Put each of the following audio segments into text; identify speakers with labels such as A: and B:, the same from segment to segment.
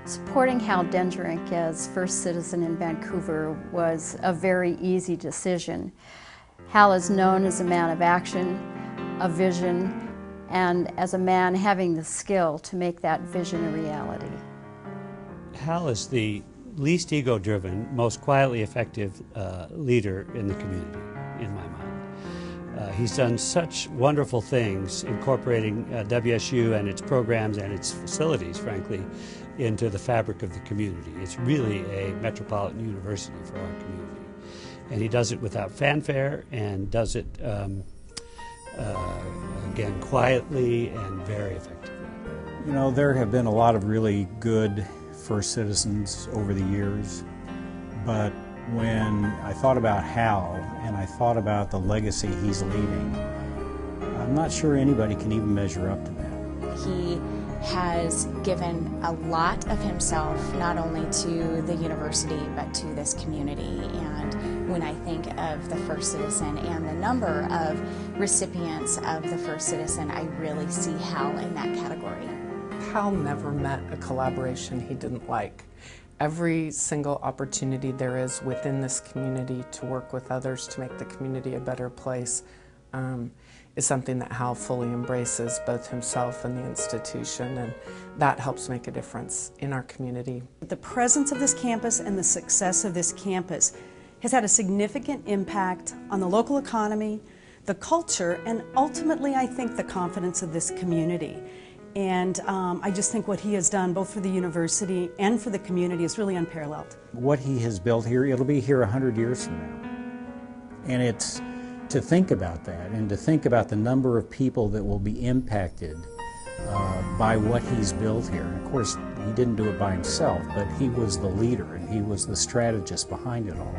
A: Supporting Hal Dengerink as first citizen in Vancouver was a very easy decision. Hal is known as a man of action, of vision, and as a man having the skill to make that vision a reality.
B: Hal is the least ego-driven, most quietly effective leader in the community, in my mind. He's done such wonderful things incorporating WSU and its programs and its facilities, frankly, into the fabric of the community. It's really a metropolitan university for our community. And he does it without fanfare and does it, again, quietly and very effectively.
C: You know, there have been a lot of really good first citizens over the years, but when I thought about Hal and I thought about the legacy he's leaving, I'm not sure anybody can even measure up to that.
D: He has given a lot of himself, not only to the university, but to this community. And when I think of the First Citizen and the number of recipients of the First Citizen, I really see Hal in that category.
E: Hal never met a collaboration he didn't like. Every single opportunity there is within this community to work with others to make the community a better place is something that Hal fully embraces, both himself and the institution, and that helps make a difference in our community.
F: The presence of this campus and the success of this campus has had a significant impact on the local economy, the culture, and ultimately, I think, the confidence of this community. And I just think what he has done, both for the university and for the community, is really unparalleled. What he has built here, it'll be here 100 years from now. And it's to think about that and to think about the number of people that will be impacted by what he's built here. And of course, he didn't do it by himself, but he was the leader and he was the strategist behind it all.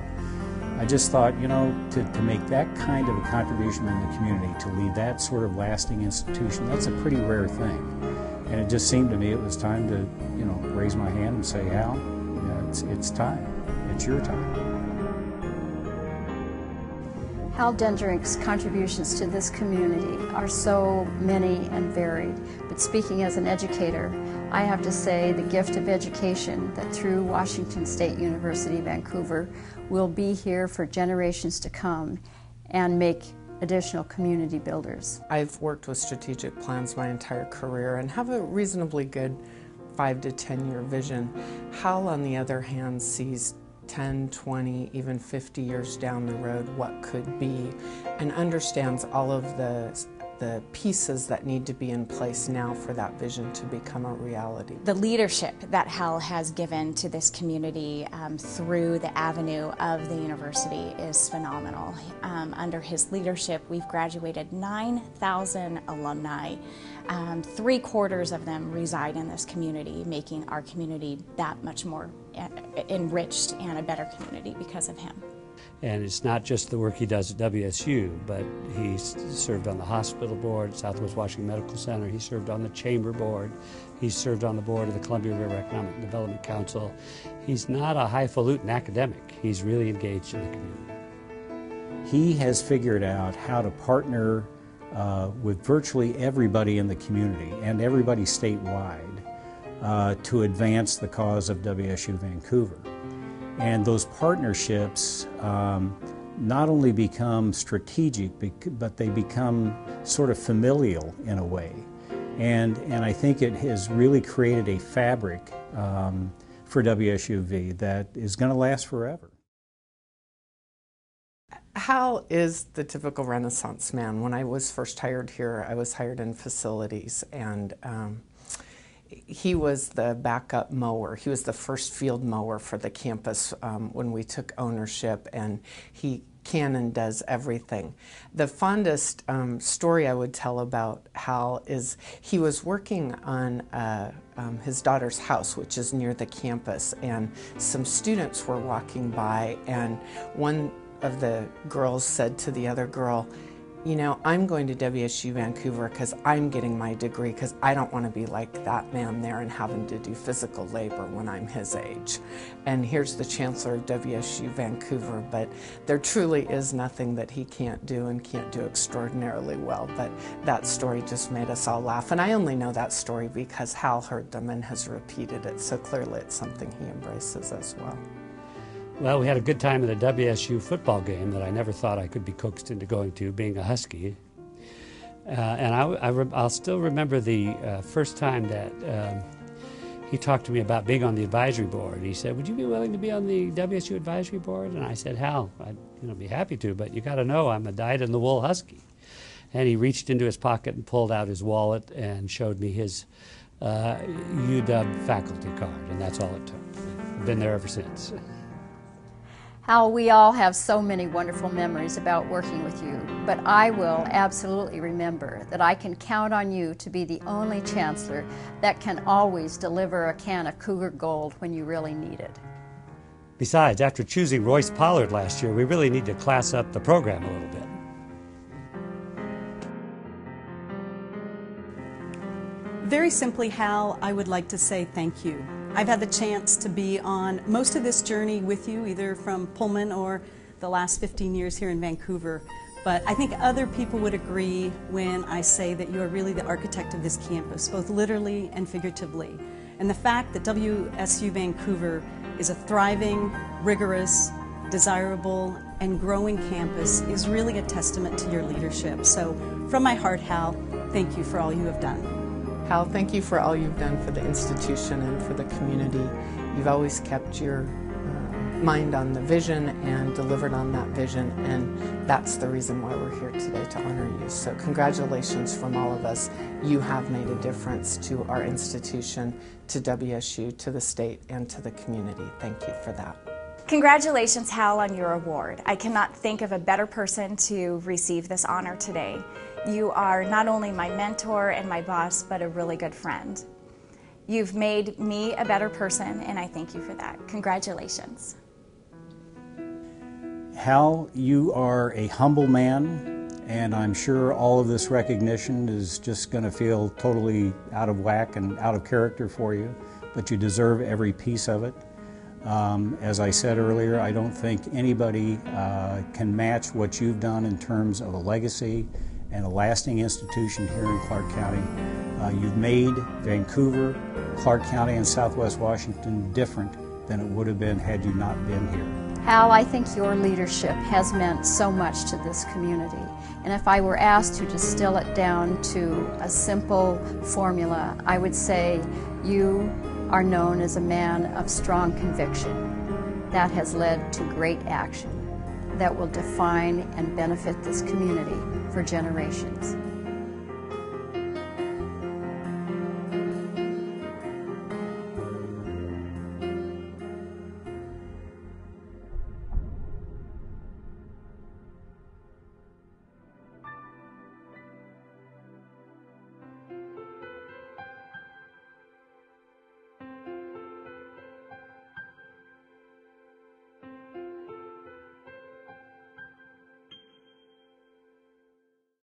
F: I just thought, you know, to make that kind of a contribution in the community, to lead that sort of lasting institution, that's a pretty rare thing. And it just seemed to me it was time to, you know, raise my hand and say, Hal, yeah, it's time. It's your time.
A: Hal Dengerink's contributions to this community are so many and varied, but speaking as an educator, I have to say the gift of education that through Washington State University, Vancouver, will be here for generations to come and make additional community builders.
E: I've worked with strategic plans my entire career and have a reasonably good 5 to 10 year vision. Hal, on the other hand, sees 10, 20, even 50 years down the road what could be, and understands all of the pieces that need to be in place now for that vision to become a reality.
D: The leadership that Hal has given to this community through the avenue of the university is phenomenal. Under his leadership, we've graduated 9,000 alumni. 3/4 of them reside in this community, making our community that much more enriched and a better community because of him.
B: And it's not just the work he does at WSU, but he's served on the hospital board, Southwest Washington Medical Center. He served on the chamber board. He's served on the board of the Columbia River Economic Development Council. He's not a highfalutin academic. He's really engaged in the community.
C: He has figured out how to partner with virtually everybody in the community and everybody statewide to advance the cause of WSU Vancouver. And those partnerships not only become strategic, but they become sort of familial in a way. And I think it has really created a fabric for WSUV that is going to last forever.
E: Hal is the typical Renaissance man. When I was first hired here, I was hired in facilities, and he was the backup mower. He was the first field mower for the campus when we took ownership, and he can and does everything. The fondest story I would tell about Hal is he was working on his daughter's house, which is near the campus, and some students were walking by, and one of the girls said to the other girl, you know, I'm going to WSU Vancouver because I'm getting my degree because I don't want to be like that man there and having to do physical labor when I'm his age. And here's the Chancellor of WSU Vancouver, but there truly is nothing that he can't do and can't do extraordinarily well. But that story just made us all laugh. And I only know that story because Hal heard them and has repeated it, so clearly it's something he embraces as well.
B: Well, we had a good time at a WSU football game that I never thought I could be coaxed into going to, being a Husky. And I'll still remember the first time that he talked to me about being on the advisory board. He said, "Would you be willing to be on the WSU advisory board?" And I said, "Hal, I'd be happy to, but you got to know I'm a dyed-in-the-wool Husky." And he reached into his pocket and pulled out his wallet and showed me his UW faculty card, and that's all it took. I've been there ever since.
A: Hal, we all have so many wonderful memories about working with you, but I will absolutely remember that I can count on you to be the only Chancellor that can always deliver a can of Cougar Gold when you really need it.
B: Besides, after choosing Royce Pollard last year, we really need to class up the program a little bit.
F: Very simply, Hal, I would like to say thank you. I've had the chance to be on most of this journey with you, either from Pullman or the last 15 years here in Vancouver. But I think other people would agree when I say that you are really the architect of this campus, both literally and figuratively. And the fact that WSU Vancouver is a thriving, rigorous, desirable, and growing campus is really a testament to your leadership. So from my heart, Hal, thank you for all you have done.
E: Hal, thank you for all you've done for the institution and for the community. You've always kept your mind on the vision and delivered on that vision, and that's the reason why we're here today, to honor you. So congratulations from all of us. You have made a difference to our institution, to WSU, to the state, and to the community. Thank you for that.
D: Congratulations, Hal, on your award. I cannot think of a better person to receive this honor today. You are not only my mentor and my boss, but a really good friend. You've made me a better person, and I thank you for that. Congratulations.
C: Hal, you are a humble man, and I'm sure all of this recognition is just going to feel totally out of whack and out of character for you, but you deserve every piece of it. As I said earlier, I don't think anybody can match what you've done in terms of a legacy and a lasting institution here in Clark County. You've made Vancouver, Clark County, and Southwest Washington different than it would have been had you not been here.
A: Hal, I think your leadership has meant so much to this community. And if I were asked to distill it down to a simple formula, I would say you are known as a man of strong conviction that has led to great action that will define and benefit this community for generations.